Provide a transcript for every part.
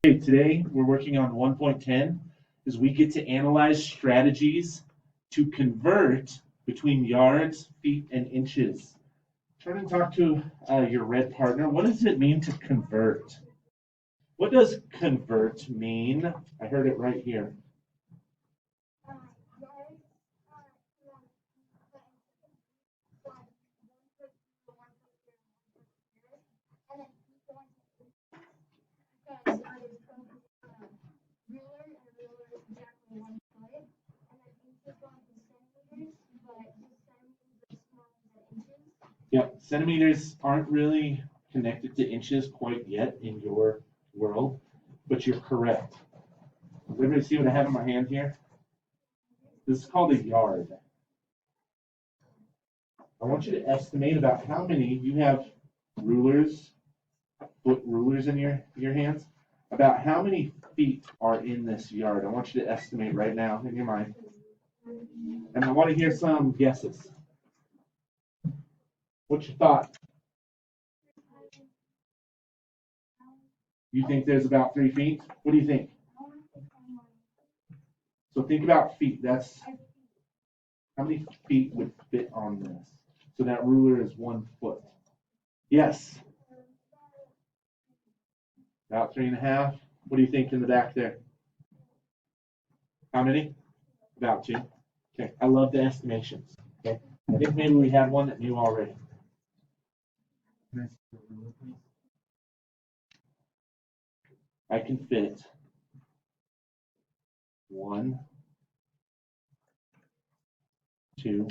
Okay, today we're working on 1.10 is we get to analyze strategies to convert between yards, feet, and inches. Turn and talk to your red partner. What does it mean to convert? What does convert mean? I heard it right here. Yeah, centimeters aren't really connected to inches quite yet in your world, but you're correct. Does everybody see what I have in my hand here? This is called a yard. I want you to estimate about how many you have rulers, foot rulers in your hands. About how many feet are in this yard. I want you to estimate right now in your mind. And I want to hear some guesses. What's your thought? You think there's about 3 feet? What do you think? So think about feet. That's how many feet would fit on this. So that ruler is 1 foot. Yes. About 3.5. What do you think in the back there? How many? About 2. Okay. I love the estimations. Okay. I think maybe we had one that knew already. I can fit 1, 2,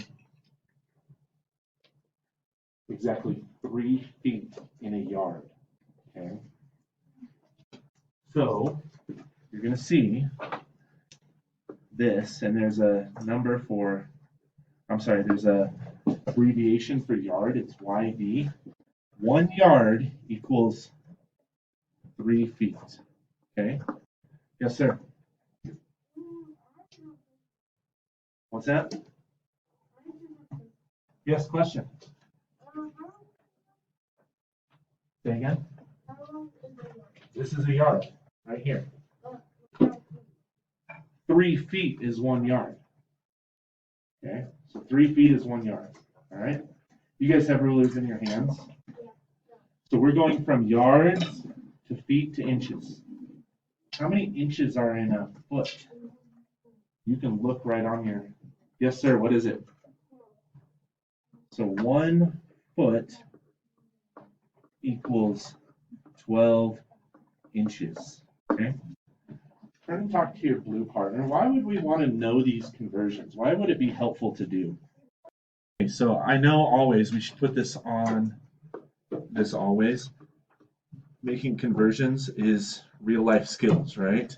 exactly 3 feet in a yard. Okay. So you're going to see this, and there's a number for, there's a abbreviation for yard. It's YD. 1 yard equals 3 feet. Okay. Yes, sir. What's that? Yes, question. Say again. This is a yard right here. 3 feet is 1 yard. Okay, so 3 feet is 1 yard. All right. You guys have rulers in your hands. So we're going from yards to feet to inches. How many inches are in a foot? You can look right on your. Yes, sir. What is it? So 1 foot equals 12 inches. Okay. Try to talk to your blue partner. Why would we want to know these conversions? Why would it be helpful to do? Okay, so I know always we should put this on this always. Making conversions is real life skills, right?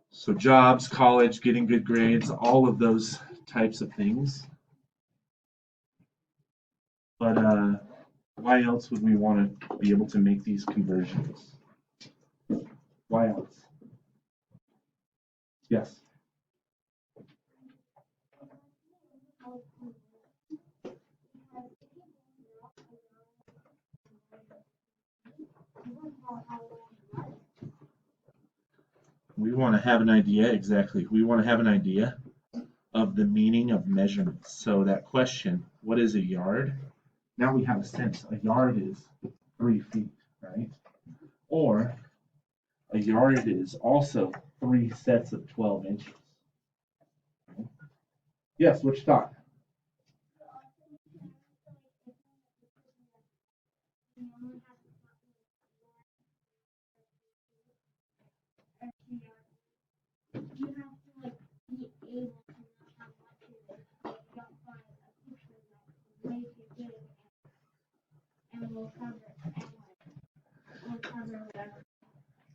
So jobs, college, getting good grades, all of those types of things. But why else would we want to be able to make these conversions? Why else? Yes. We want to have an idea, exactly. We want to have an idea of the meaning of measurements. So that question, what is a yard? Now we have a sense. A yard is 3 feet, right? Or a yard is also 3 sets of 12 inches. Yes, what you thought?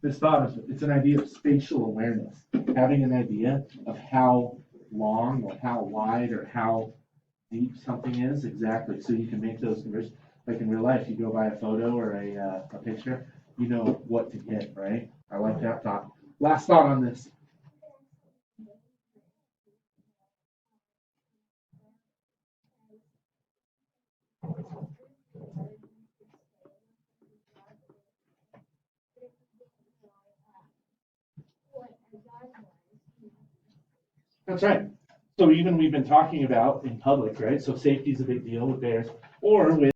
This thought is it's an idea of spatial awareness, having an idea of how long or how wide or how deep something is exactly, so you can make those conversions. Like in real life, you go by a photo or a picture, you know what to get, right? I like that thought. Last thought on this. That's right. So even we've been talking about in public, right? So safety is a big deal with bears, or with